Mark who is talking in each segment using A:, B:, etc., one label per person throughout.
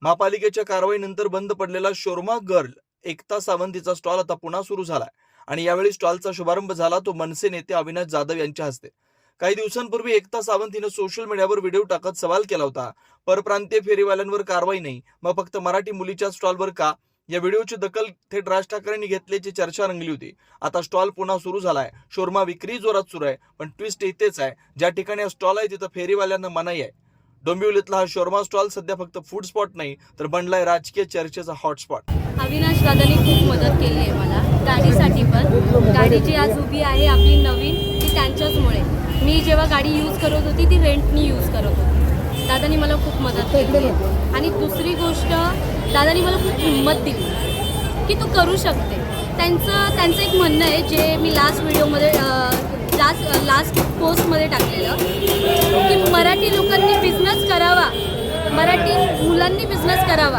A: महापालिकेच्या कारवाईनंतर बंद पडलेला शोरमा गर्ल एकता सावंतीचा स्टॉल आता पुन्हा सुरू झालाय आणि यावेळी स्टॉलचा शुभारंभ झाला तो मनसे नेते अविनाश जाधव यांच्या हस्ते। काही दिवसांपूर्वी एकता सावंत हिने सोशल मीडियावर व्हिडिओ टाकत सवाल केला होता, परप्रांतीय फेरीवाल्यांवर कारवाई नाही, मग फक्त मराठी मुलीच्या स्टॉलवर का? या व्हिडिओची दखल थेट राज ठाकरेंनी घेतल्याची चर्चा रंगली होती। आता स्टॉल पुन्हा सुरू झालाय, शोरमा विक्री जोरात सुरू आहे, पण ट्विस्ट इथेच आहे, ज्या ठिकाणी हा स्टॉल आहे तिथं फेरीवाल्यांना मनाई आहे। डोंबिवलीतला हा शोरमा स्टॉल सध्या फक्त फूड स्पॉट नाही तर बनलाय राजकीय चर्चेचा हॉटस्पॉट।
B: अविनाश दादांनी खूप मदत केली आहे मला गाडीसाठी, पण गाडी जी आज उभी आहे आपली नवीन ती त्यांच्याचमुळे। मी जेव्हा गाडी यूज करत होती ती रेंटनी यूज करत होती, दादांनी मला खूप मदत केली। आणि दुसरी गोष्ट, दादांनी मला खूप हिंमत दिली की तू करू शकते। त्यांचं एक म्हणणं आहे जे मी लास्ट व्हिडिओमध्ये लास्ट पोस्टमध्ये टाकलेलं की मराठी लोकांनी बिझनेस करावा, मराठी मुलांनी बिझनेस करावा,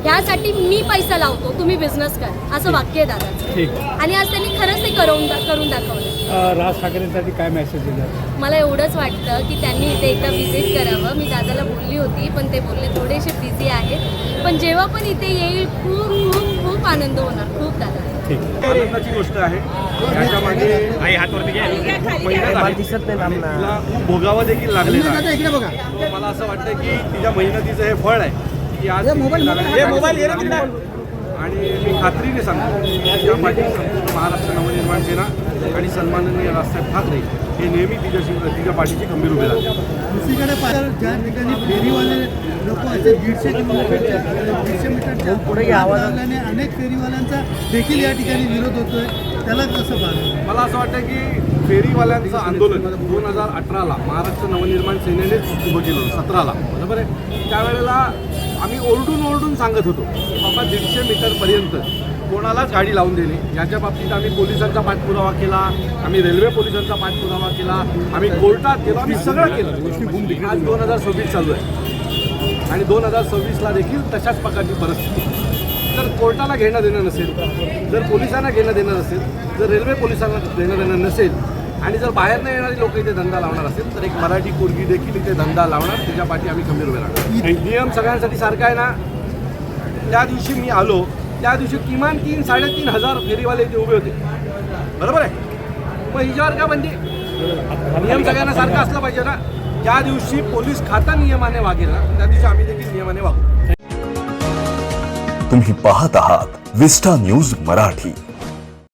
B: ह्यासाठी मी पैसा लावतो, तुम्ही बिझनेस कर, असं वाक्य आहे दादाचं। आणि आज त्यांनी खरंच ते करून दाखवलं।
C: राज ठाकरेंसाठी काय मेसेज दिला?
B: मला एवढंच वाटतं की त्यांनी इथे एकदा व्हिजिट करावं। मी दादाला बोलली होती पण ते बोलले थोडेसे बिझी आहेत, पण जेव्हा पण इथे येईल खूप खूप खूप आनंद होणार, खूप दादा।
D: आनंदाची गोष्ट आहे, त्याच्यामागे आई हातवरती तिला भोगावा देखील लागलेला आहे। मला असं वाटतं की तिच्या मेहनतीचं हे फळ आहे की आज आणि मी खात्रीने सांगतो तिच्या पाठी संपूर्ण महाराष्ट्र नवनिर्माण सेना आणि सन्माननीय राजसाहेब ठाकरे हे नेहमी तिच्या पाठीची खंबीर उभे राहतात।
E: दुसरीकडे ज्या ठिकाणी फेरीवाले लोक असे 150 मीटरच्या पुढे आवाजाने अनेक फेरीवाल्यांचा देखील या ठिकाणी विरोध होतोय, त्याला कसं पाहतो?
D: मला असं वाटतं की फेरीवाल्यांचं आंदोलन 2018ला महाराष्ट्र नवनिर्माण सेनेनेच उभं केलं होतं, 17ला बरोबर आहे। त्यावेळेला आम्ही ओरडून सांगत होतो बाबा 150 मीटरपर्यंत कोणालाच गाडी लावून देणे। याच्या बाबतीत आम्ही पोलिसांचा पाठपुरावा केला, आम्ही रेल्वे पोलिसांचा पाठपुरावा केला, आम्ही कोर्टात गेलो, आम्ही सगळं केलं। आज 2026 चालू आहे आणि 2026ला देखील तशाच प्रकारची परिस्थिती। जर कोर्टाला घेणं देणं नसेल, जर पोलिसांना घेणं देणं नसेल, जर रेल्वे पोलिसांना घेणं देणं नसेल आणि जर बाहेरनं येणारी लोक इथे धंदा लावणार असेल तर एक मराठी पोरगी देखील इथे धंदा लावणार, त्याच्या पाठी आम्ही खंबीर उभे राहणार। नियम सगळ्यांसाठी सारखा आहे ना। त्या दिवशी मी आलो त्या दिवशी किमान 3-3.5 हजार फेरीवाले इथे उभे होते, बरोबर आहे। मग हिच्यावर का बंदी? नियम सगळ्यांना सारखा असला पाहिजे ना। ज्या दिवशी पोलीस खाता नियमाने वागेल ना त्या दिवशी आम्ही देखील नियमाने वागू।
F: तुम्ही पाहत आहात विस्टा न्यूज मराठी।